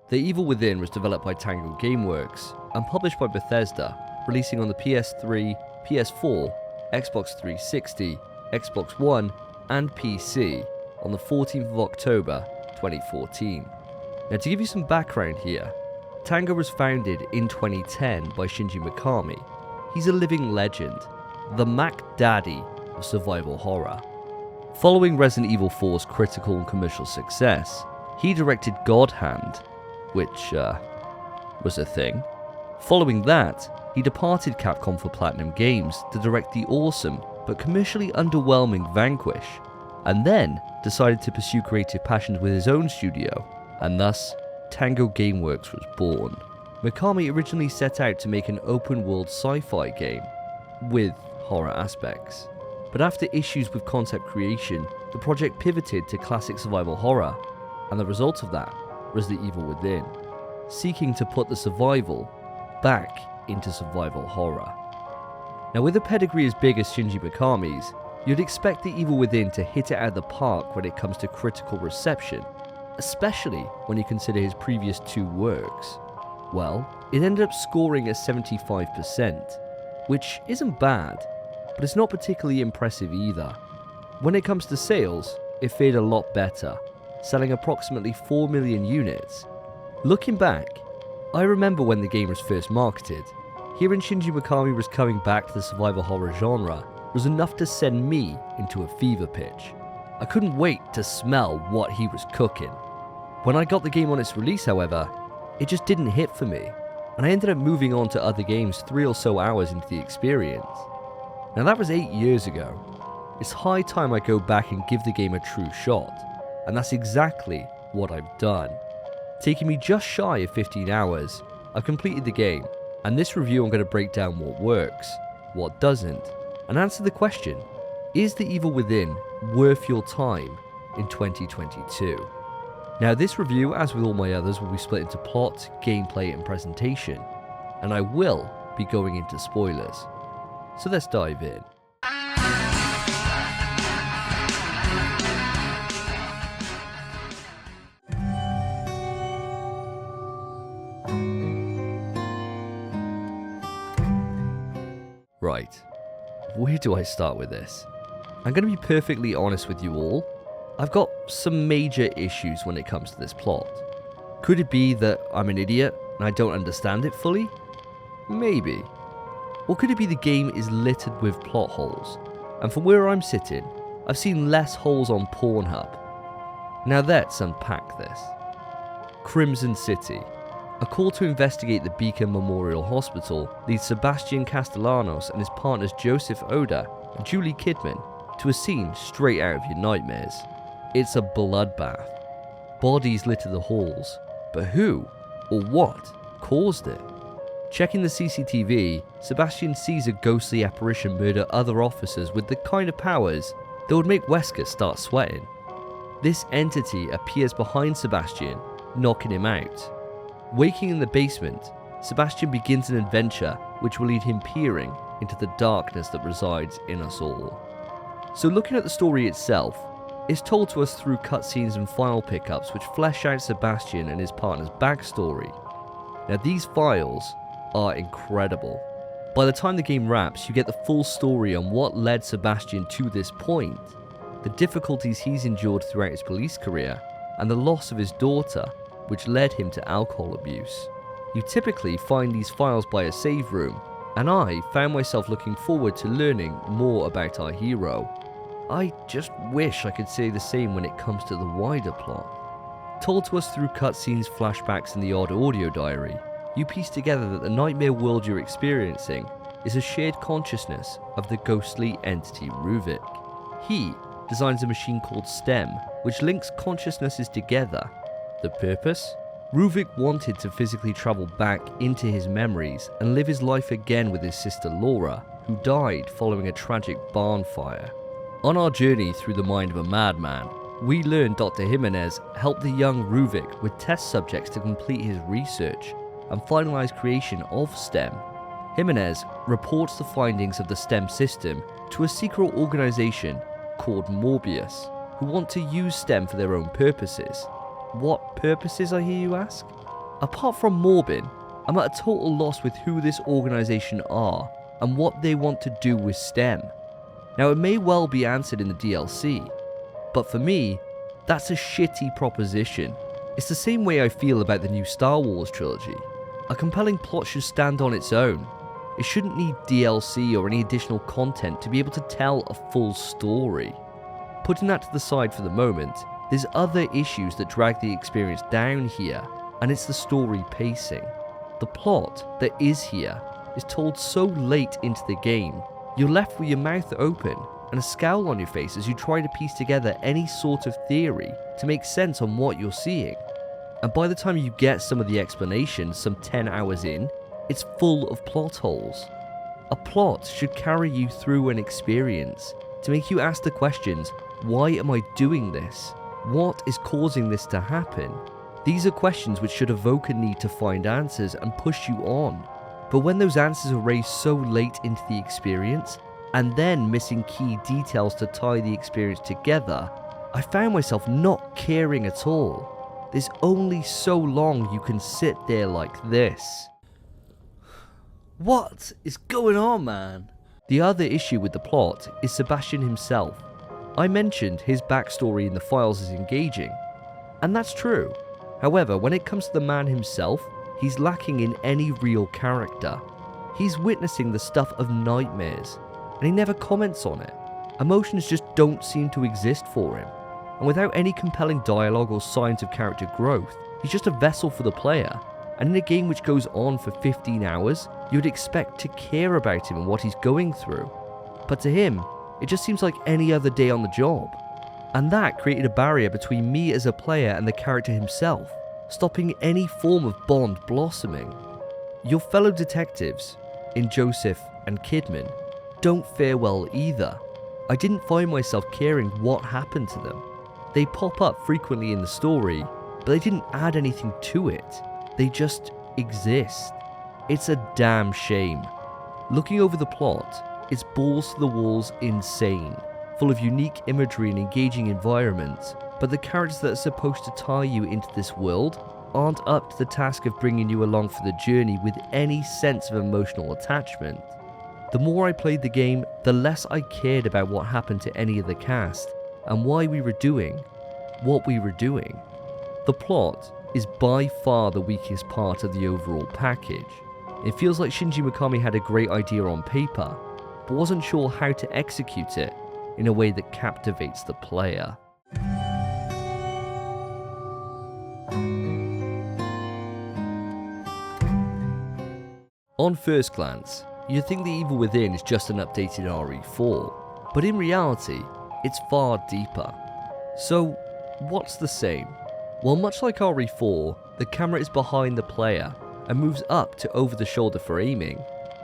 The Evil Within was developed by Tango Gameworks and published by Bethesda, releasing on the PS3, PS4, Xbox 360, Xbox One, and PC on the 14th of October 2014. Now, to give you some background here, Tango was founded in 2010 by Shinji Mikami. He's a living legend, the Mac Daddy of survival horror. Following Resident Evil 4's critical and commercial success, he directed God Hand, which was a thing. Following that, he departed Capcom for Platinum Games to direct the awesome but commercially underwhelming Vanquish, and then decided to pursue creative passions with his own studio, and thus Tango Gameworks was born. Mikami originally set out to make an open-world sci-fi game with horror aspects, but after issues with concept creation, the project pivoted to classic survival horror, and the result of that was The Evil Within, seeking to put the survival back into survival horror. Now, with a pedigree as big as Shinji Mikami's, you'd expect The Evil Within to hit it out of the park when it comes to critical reception, especially when you consider his previous two works. Well, it ended up scoring at 75%, which isn't bad, but it's not particularly impressive either. When it comes to sales, it fared a lot better, selling approximately 4 million units. Looking back, I remember when the game was first marketed, hearing Shinji Mikami was coming back to the survival horror genre was enough to send me into a fever pitch. I couldn't wait to smell what he was cooking. When I got the game on its release, however, it just didn't hit for me, and I ended up moving on to other games 3 or so hours into the experience. Now, that was 8 years ago. It's high time I go back and give the game a true shot, and that's exactly what I've done. Taking me just shy of 15 hours, I've completed the game, and this review I'm going to break down what works, what doesn't, and answer the question, is The Evil Within worth your time in 2022? Now, this review, as with all my others, will be split into plot, gameplay, and presentation, and I will be going into spoilers. So let's dive in. Right, where do I start with this? I'm going to be perfectly honest with you all. I've got some major issues when it comes to this plot. Could it be that I'm an idiot and I don't understand it fully? Maybe. Or could it be the game is littered with plot holes, and from where I'm sitting, I've seen less holes on Pornhub. Now let's unpack this. Crimson City. A call to investigate the Beacon Memorial Hospital leads Sebastian Castellanos and his partners Joseph Oda and Julie Kidman to a scene straight out of your nightmares. It's a bloodbath. Bodies litter the halls, but who or what caused it? Checking the CCTV, Sebastian sees a ghostly apparition murder other officers with the kind of powers that would make Wesker start sweating. This entity appears behind Sebastian, knocking him out. Waking in the basement, Sebastian begins an adventure which will lead him peering into the darkness that resides in us all. So looking at the story itself, it's told to us through cutscenes and file pickups which flesh out Sebastian and his partner's backstory. Now, these files are incredible. By the time the game wraps, you get the full story on what led Sebastian to this point, the difficulties he's endured throughout his police career, and the loss of his daughter, which led him to alcohol abuse. You typically find these files by a save room, and I found myself looking forward to learning more about our hero. I just wish I could say the same when it comes to the wider plot. Told to us through cutscenes, flashbacks, and the odd audio diary, you piece together that the nightmare world you're experiencing is a shared consciousness of the ghostly entity Ruvik. He designs a machine called STEM, which links consciousnesses together. The purpose? Ruvik wanted to physically travel back into his memories and live his life again with his sister Laura, who died following a tragic barn fire. On our journey through the mind of a madman, we learn Dr. Jimenez helped the young Ruvik with test subjects to complete his research and finalize creation of STEM. Jimenez reports the findings of the STEM system to a secret organization called Morbius, who want to use STEM for their own purposes. What purposes, I hear you ask? Apart from Morbin, I'm at a total loss with who this organisation are and what they want to do with STEM. Now, it may well be answered in the DLC, but for me, that's a shitty proposition. It's the same way I feel about the new Star Wars trilogy. A compelling plot should stand on its own. It shouldn't need DLC or any additional content to be able to tell a full story. Putting that to the side for the moment, there's other issues that drag the experience down here, and it's the story pacing. The plot that is here is told so late into the game, you're left with your mouth open and a scowl on your face as you try to piece together any sort of theory to make sense on what you're seeing. And by the time you get some of the explanations some 10 hours in, it's full of plot holes. A plot should carry you through an experience to make you ask the questions, why am I doing this? What is causing this to happen? These are questions which should evoke a need to find answers and push you on. But when those answers are raised so late into the experience, and then missing key details to tie the experience together, I found myself not caring at all. There's only so long you can sit there like this. What is going on, man? The other issue with the plot is Sebastian himself. I mentioned his backstory in the files is engaging, and that's true. However, when it comes to the man himself, he's lacking in any real character. He's witnessing the stuff of nightmares, and he never comments on it. Emotions just don't seem to exist for him, and without any compelling dialogue or signs of character growth, he's just a vessel for the player. And in a game which goes on for 15 hours, you'd expect to care about him and what he's going through. But to him, it just seems like any other day on the job. And that created a barrier between me as a player and the character himself, stopping any form of bond blossoming. Your fellow detectives, in Joseph and Kidman, don't fare well either. I didn't find myself caring what happened to them. They pop up frequently in the story, but they didn't add anything to it. They just exist. It's a damn shame. Looking over the plot, it's balls to the walls insane, full of unique imagery and engaging environments, but the characters that are supposed to tie you into this world aren't up to the task of bringing you along for the journey with any sense of emotional attachment. The more I played the game, the less I cared about what happened to any of the cast and why we were doing what we were doing. The plot is by far the weakest part of the overall package. It feels like Shinji Mikami had a great idea on paper, but wasn't sure how to execute it in a way that captivates the player. On first glance, you'd think The Evil Within is just an updated RE4, but in reality, it's far deeper. So, what's the same? Well, much like RE4, the camera is behind the player and moves up to over the shoulder for aiming.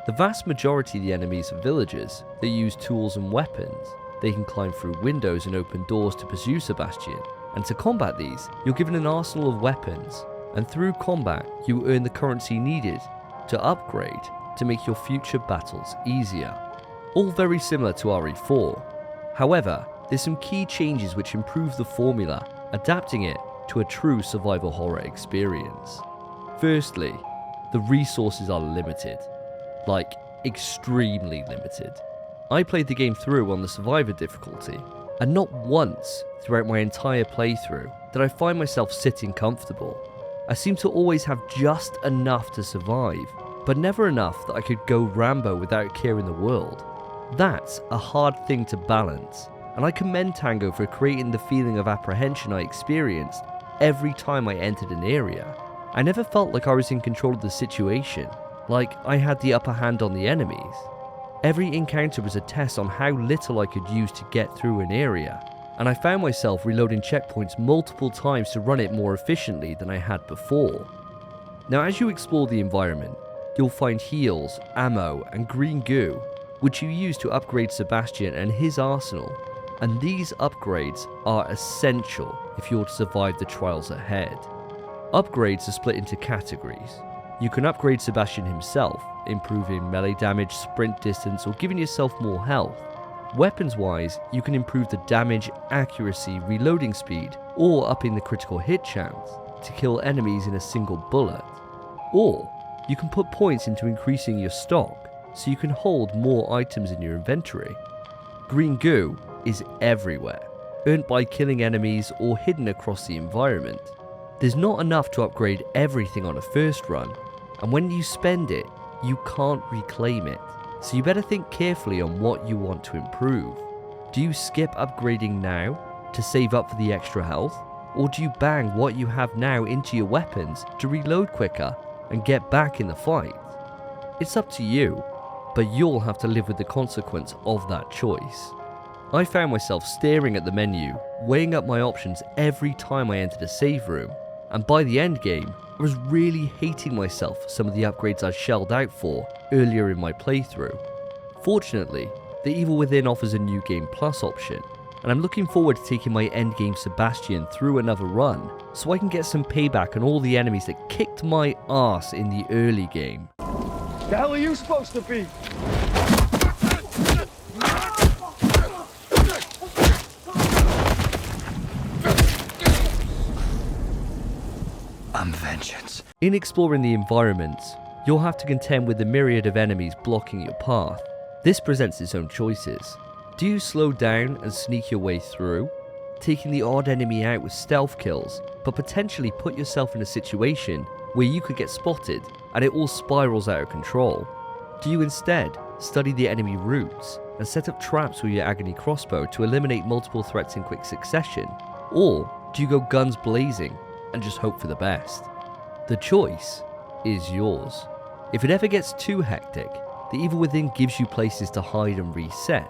The vast majority of the enemies are villagers that use tools and weapons. They can climb through windows and open doors to pursue Sebastian, and to combat these, you're given an arsenal of weapons, and through combat, you earn the currency needed to upgrade to make your future battles easier. All very similar to RE4. However, there's some key changes which improve the formula, adapting it to a true survival horror experience. Firstly, the resources are limited. Like, extremely limited. I played the game through on the Survivor difficulty, and not once throughout my entire playthrough did I find myself sitting comfortable. I seemed to always have just enough to survive, but never enough that I could go Rambo without a care in the world. That's a hard thing to balance, and I commend Tango for creating the feeling of apprehension I experienced every time I entered an area. I never felt like I was in control of the situation, like I had the upper hand on the enemies. Every encounter was a test on how little I could use to get through an area, and I found myself reloading checkpoints multiple times to run it more efficiently than I had before. Now, as you explore the environment, you'll find heals, ammo, and green goo, which you use to upgrade Sebastian and his arsenal, and these upgrades are essential if you're to survive the trials ahead. Upgrades are split into categories. You can upgrade Sebastian himself, improving melee damage, sprint distance, or giving yourself more health. Weapons-wise, you can improve the damage, accuracy, reloading speed, or upping the critical hit chance. to kill enemies in a single bullet. Or you can put points into increasing your stock so you can hold more items in your inventory. Green goo is everywhere, earned by killing enemies or hidden across the environment. There's not enough to upgrade everything on a first run, and when you spend it, you can't reclaim it, so you better think carefully on what you want to improve. Do you skip upgrading now to save up for the extra health, or do you bang what you have now into your weapons to reload quicker and get back in the fight? It's up to you, but you'll have to live with the consequence of that choice. I found myself staring at the menu, weighing up my options every time I entered a save room, and by the end game, I was really hating myself for some of the upgrades I shelled out for earlier in my playthrough. Fortunately, The Evil Within offers a New Game Plus option, and I'm looking forward to taking my endgame Sebastian through another run, so I can get some payback on all the enemies that kicked my ass in the early game. The hell are you supposed to be? I'm vengeance. In exploring the environments, you'll have to contend with the myriad of enemies blocking your path. This presents its own choices. Do you slow down and sneak your way through, taking the odd enemy out with stealth kills, but potentially put yourself in a situation where you could get spotted and it all spirals out of control? Do you instead study the enemy routes and set up traps with your agony crossbow to eliminate multiple threats in quick succession? Or do you go guns blazing and just hope for the best? The choice is yours. If it ever gets too hectic, The Evil Within gives you places to hide and reset.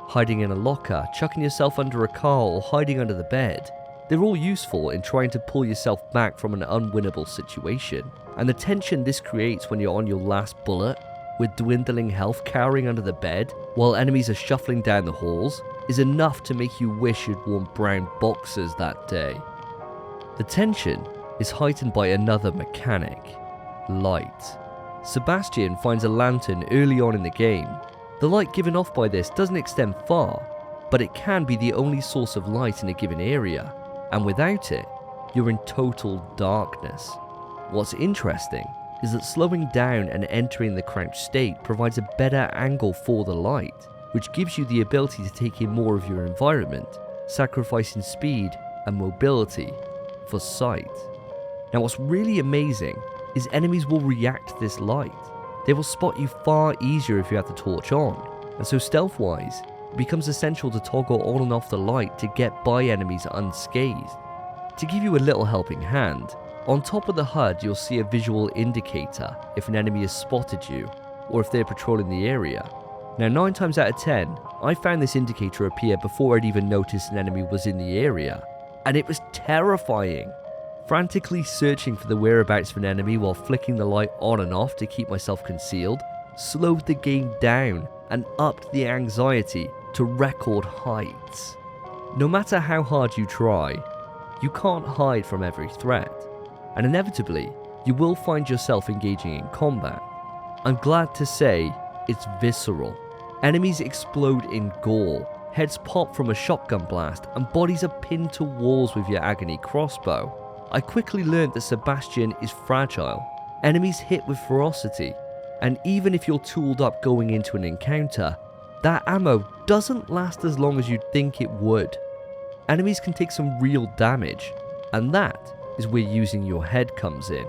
Hiding in a locker, chucking yourself under a car, or hiding under the bed. They're all useful in trying to pull yourself back from an unwinnable situation. And the tension this creates when you're on your last bullet, with dwindling health cowering under the bed, while enemies are shuffling down the halls, is enough to make you wish you'd worn brown boxers that day. The tension is heightened by another mechanic: light. Sebastian finds a lantern early on in the game. The light given off by this doesn't extend far, but it can be the only source of light in a given area, and without it, you're in total darkness. What's interesting is that slowing down and entering the crouched state provides a better angle for the light, which gives you the ability to take in more of your environment, sacrificing speed and mobility for sight. Now what's really amazing is enemies will react to this light. They will spot you far easier if you have the torch on, and so stealth-wise, it becomes essential to toggle on and off the light to get by enemies unscathed. To give you a little helping hand, on top of the HUD you'll see a visual indicator if an enemy has spotted you, or if they're patrolling the area. Now 9 times out of 10, I found this indicator appear before I'd even noticed an enemy was in the area, and it was terrifying. Frantically searching for the whereabouts of an enemy while flicking the light on and off to keep myself concealed slowed the game down and upped the anxiety to record heights. No matter how hard you try, you can't hide from every threat, and inevitably you will find yourself engaging in combat. I'm glad to say it's visceral. Enemies explode in gore, heads pop from a shotgun blast, and bodies are pinned to walls with your agony crossbow. I quickly learned that Sebastian is fragile. Enemies hit with ferocity, and even if you're tooled up going into an encounter, that ammo doesn't last as long as you'd think it would. Enemies can take some real damage, and that is where using your head comes in.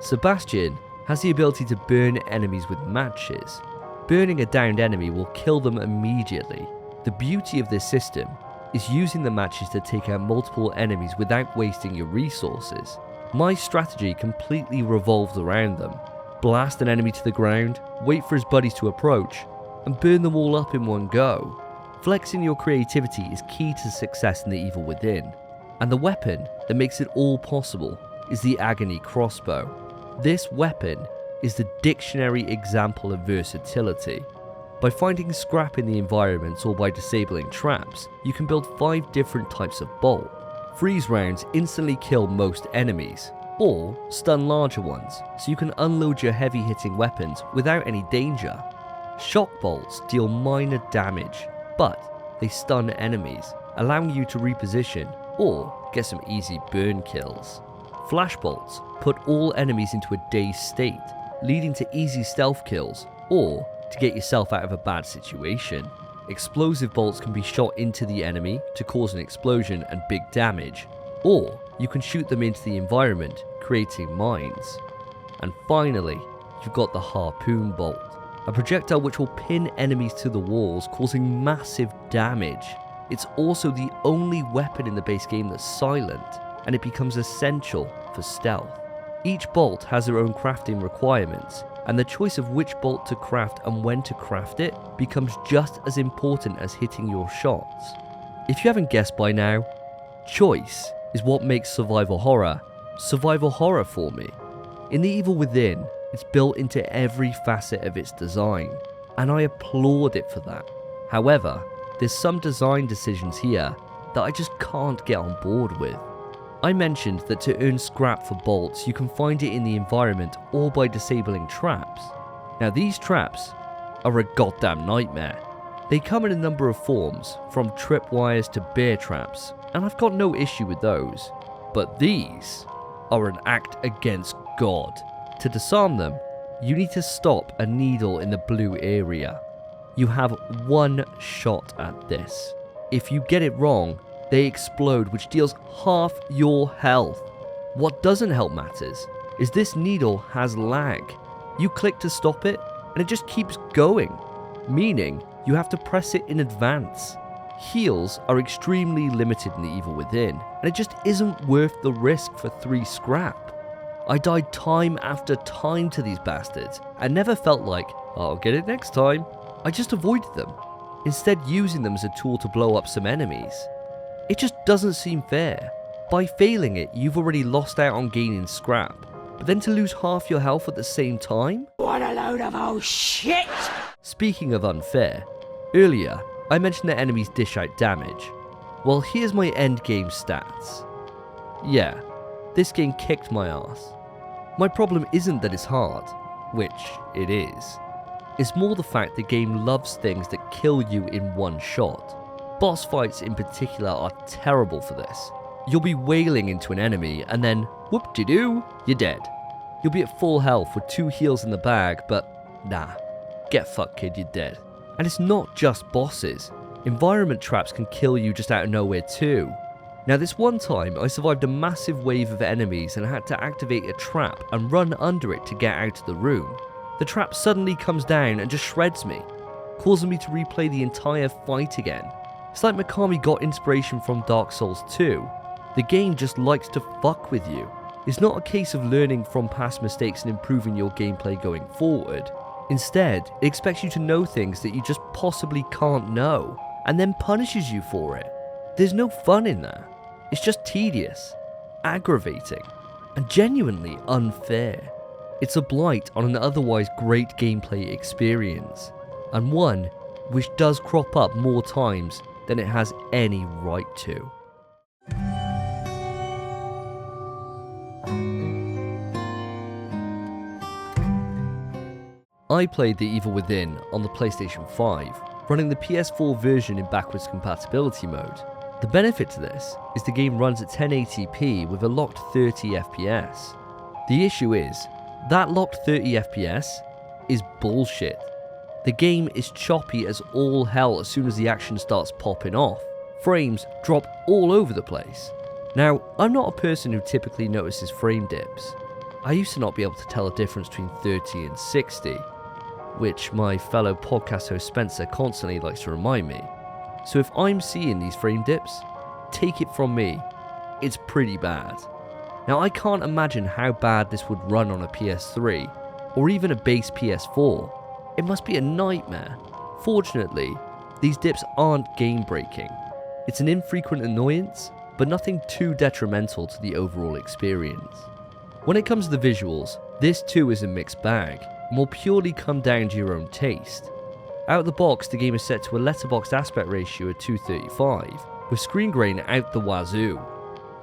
Sebastian has the ability to burn enemies with matches. Burning a downed enemy will kill them immediately. The beauty of this system is using the matches to take out multiple enemies without wasting your resources. My strategy completely revolved around them. Blast an enemy to the ground, wait for his buddies to approach, and burn them all up in one go. Flexing your creativity is key to success in The Evil Within, and the weapon that makes it all possible is the agony crossbow. This weapon is the dictionary example of versatility. By finding scrap in the environments or by disabling traps, you can build 5 different types of bolt. Freeze rounds instantly kill most enemies, or stun larger ones, so you can unload your heavy hitting weapons without any danger. Shock bolts deal minor damage, but they stun enemies, allowing you to reposition or get some easy burn kills. Flashbolts put all enemies into a dazed state, leading to easy stealth kills or to get yourself out of a bad situation. Explosive bolts can be shot into the enemy to cause an explosion and big damage, or you can shoot them into the environment, creating mines. And finally, you've got the harpoon bolt, a projectile which will pin enemies to the walls, causing massive damage. It's also the only weapon in the base game that's silent, and it becomes essential for stealth. Each bolt has their own crafting requirements, and the choice of which bolt to craft and when to craft it becomes just as important as hitting your shots. If you haven't guessed by now, choice is what makes survival horror for me. In The Evil Within, it's built into every facet of its design, and I applaud it for that. However, there's some design decisions here that I just can't get on board with. I mentioned that to earn scrap for bolts, you can find it in the environment or by disabling traps. Now these traps are a goddamn nightmare. They come in a number of forms, from tripwires to bear traps, and I've got no issue with those. But these are an act against God. To disarm them, you need to stop a needle in the blue area. You have one shot at this. If you get it wrong, they explode, which deals half your health. What doesn't help matters is this needle has lag. You click to stop it, and it just keeps going, meaning you have to press it in advance. Heals are extremely limited in The Evil Within, and it just isn't worth the risk for 3 scrap. I died time after time to these bastards, and never felt like, I'll get it next time. I just avoided them, instead using them as a tool to blow up some enemies. It just doesn't seem fair. By failing it, you've already lost out on gaining scrap, but then to lose half your health at the same time? What a load of old shit! Speaking of unfair, earlier I mentioned that enemies dish out damage. Well, here's my endgame stats. Yeah, this game kicked my ass. My problem isn't that it's hard, which it is. It's more the fact the game loves things that kill you in one shot. Boss fights in particular are terrible for this. You'll be wailing into an enemy and then, whoop-de-doo, you're dead. You'll be at full health with 2 heals in the bag, but nah, get fucked kid, you're dead. And it's not just bosses. Environment traps can kill you just out of nowhere too. Now this one time I survived a massive wave of enemies and had to activate a trap and run under it to get out of the room. The trap suddenly comes down and just shreds me, causing me to replay the entire fight again. It's like Mikami got inspiration from Dark Souls 2. The game just likes to fuck with you. It's not a case of learning from past mistakes and improving your gameplay going forward. Instead, it expects you to know things that you just possibly can't know, and then punishes you for it. There's no fun in that. It's just tedious, aggravating, and genuinely unfair. It's a blight on an otherwise great gameplay experience, and one which does crop up more times than it has any right to. I played The Evil Within on the PlayStation 5, running the PS4 version in backwards compatibility mode. The benefit to this is the game runs at 1080p with a locked 30 FPS. The issue is, that locked 30 FPS is bullshit. The game is choppy as all hell as soon as the action starts popping off. Frames drop all over the place. Now, I'm not a person who typically notices frame dips. I used to not be able to tell a difference between 30 and 60, which my fellow podcast host Spencer constantly likes to remind me. So if I'm seeing these frame dips, take it from me, it's pretty bad. Now I can't imagine how bad this would run on a PS3, or even a base PS4. It must be a nightmare. Fortunately, these dips aren't game breaking. It's an infrequent annoyance, but nothing too detrimental to the overall experience. When it comes to the visuals, this too is a mixed bag, and will purely come down to your own taste. Out of the box, the game is set to a letterboxed aspect ratio of 235, with screen grain out the wazoo.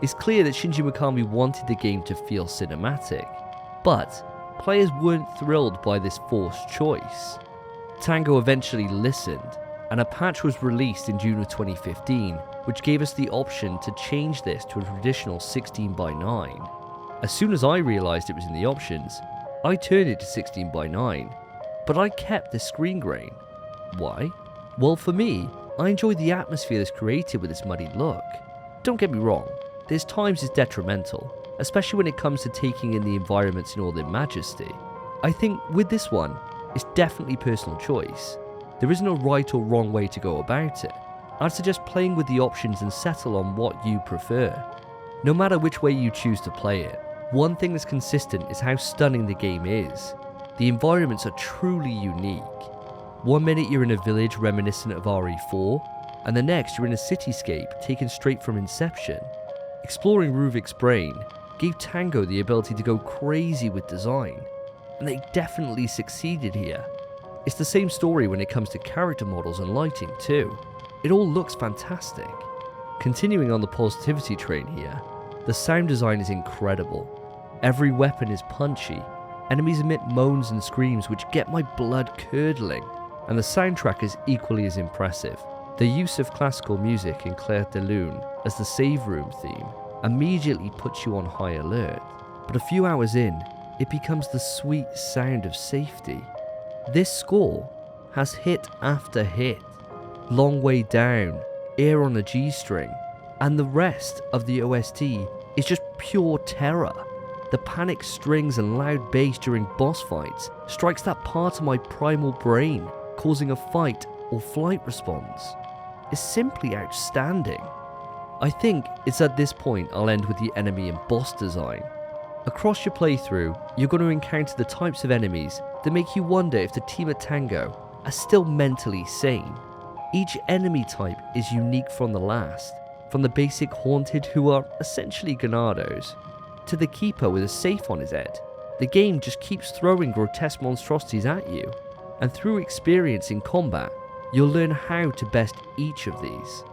It's clear that Shinji Mikami wanted the game to feel cinematic, but players weren't thrilled by this forced choice. Tango eventually listened, and a patch was released in June of 2015, which gave us the option to change this to a traditional 16:9. As soon as I realised it was in the options, I turned it to 16:9, but I kept the screen grain. Why? Well, for me, I enjoy the atmosphere that's created with this muddy look. Don't get me wrong, there's times it's detrimental, especially when it comes to taking in the environments in all their majesty. I think with this one, it's definitely personal choice. There isn't a right or wrong way to go about it. I'd suggest playing with the options and settle on what you prefer. No matter which way you choose to play it, one thing that's consistent is how stunning the game is. The environments are truly unique. One minute you're in a village reminiscent of RE4, and the next you're in a cityscape taken straight from Inception. Exploring Ruvik's brain gave Tango the ability to go crazy with design, and they definitely succeeded here. It's the same story when it comes to character models and lighting too. It all looks fantastic. Continuing on the positivity train here, the sound design is incredible. Every weapon is punchy, enemies emit moans and screams which get my blood curdling, and the soundtrack is equally as impressive. The use of classical music in Clair de Lune as the save room theme immediately puts you on high alert, but a few hours in, it becomes the sweet sound of safety. This score has hit after hit, Long Way Down, Air on a G-string, and the rest of the OST is just pure terror. The panic strings and loud bass during boss fights strikes that part of my primal brain, causing a fight or flight response. It's simply outstanding. I think it's at this point I'll end with the enemy and boss design. Across your playthrough, you're going to encounter the types of enemies that make you wonder if the team at Tango are still mentally sane. Each enemy type is unique from the last, from the basic Haunted, who are essentially Ganados, to the Keeper with a safe on his head. The game just keeps throwing grotesque monstrosities at you, and through experience in combat, you'll learn how to best each of these.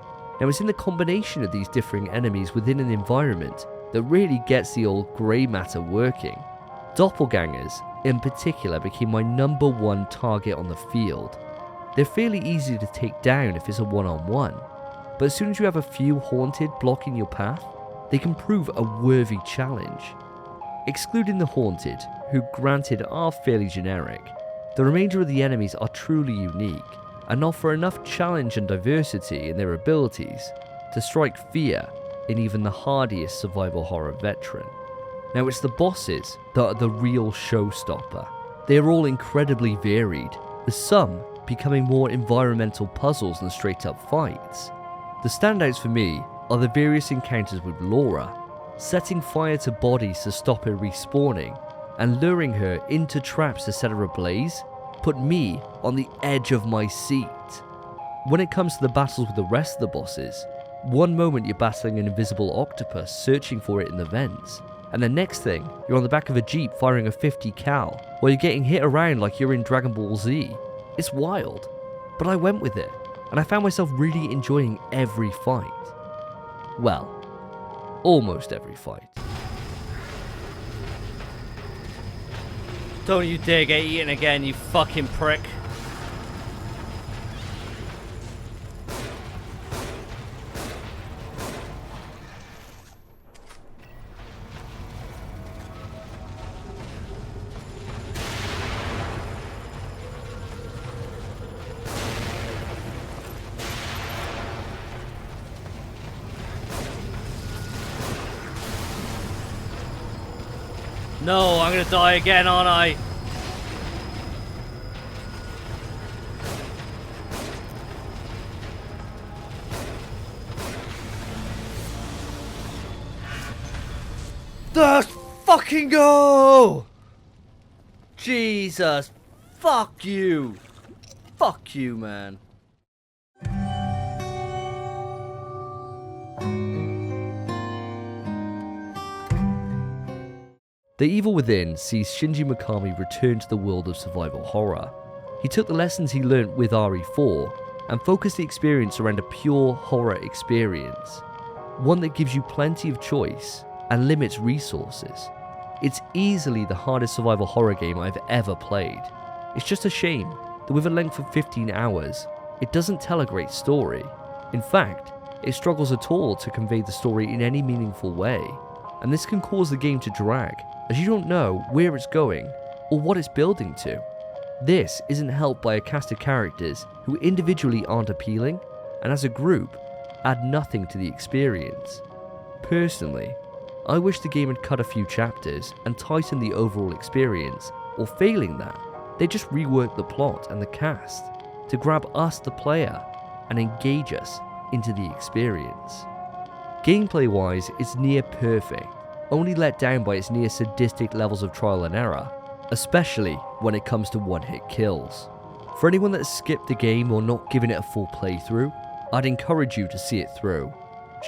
Now, it's in the combination of these differing enemies within an environment that really gets the old grey matter working. Doppelgangers, in particular, became my number one target on the field. They're fairly easy to take down if it's a one-on-one, but as soon as you have a few Haunted blocking your path, they can prove a worthy challenge. Excluding the Haunted, who granted are fairly generic, the remainder of the enemies are truly unique and offer enough challenge and diversity in their abilities to strike fear in even the hardiest survival horror veteran. Now, it's the bosses that are the real showstopper. They are all incredibly varied, with some becoming more environmental puzzles than straight up fights. The standouts for me are the various encounters with Laura, setting fire to bodies to stop her respawning, and luring her into traps to set her ablaze, put me on the edge of my seat. When it comes to the battles with the rest of the bosses, one moment you're battling an invisible octopus searching for it in the vents, and the next thing you're on the back of a jeep firing a 50 cal while you're getting hit around like you're in Dragon Ball Z. It's wild, but I went with it, and I found myself really enjoying every fight. Well, almost every fight. Don't you dare get eaten again, you fucking prick. No, I'm gonna die again, aren't I? Let's fucking go! Jesus, fuck you. Fuck you, man. The Evil Within sees Shinji Mikami return to the world of survival horror. He took the lessons he learnt with RE4 and focused the experience around a pure horror experience, one that gives you plenty of choice and limits resources. It's easily the hardest survival horror game I've ever played. It's just a shame that with a length of 15 hours, it doesn't tell a great story. In fact, it struggles at all to convey the story in any meaningful way. and this can cause the game to drag, as you don't know where it's going or what it's building to. This isn't helped by a cast of characters who individually aren't appealing, and as a group, add nothing to the experience. Personally, I wish the game had cut a few chapters and tightened the overall experience, or failing that, they just reworked the plot and the cast to grab us, the player, and engage us into the experience. Gameplay wise, it's near perfect, only let down by its near sadistic levels of trial and error, especially when it comes to one-hit kills. For anyone that's skipped the game or not given it a full playthrough, I'd encourage you to see it through.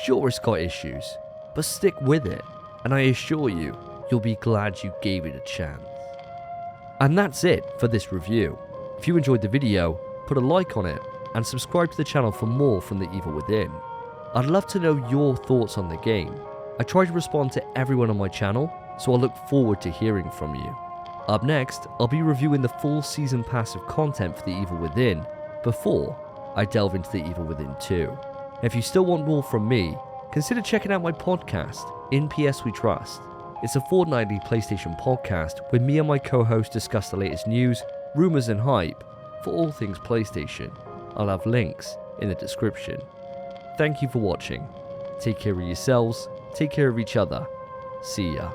Sure, it's got issues, but stick with it, and I assure you, you'll be glad you gave it a chance. And that's it for this review. If you enjoyed the video, put a like on it, and subscribe to the channel for more from The Evil Within. I'd love to know your thoughts on the game. I try to respond to everyone on my channel, so I look forward to hearing from you. Up next, I'll be reviewing the full season pass of content for The Evil Within before I delve into The Evil Within 2. If you still want more from me, consider checking out my podcast, In PS We Trust. It's a fortnightly PlayStation podcast where me and my co-host discuss the latest news, rumours and hype for all things PlayStation. I'll have links in the description. Thank you for watching. Take care of yourselves, take care of each other. See ya.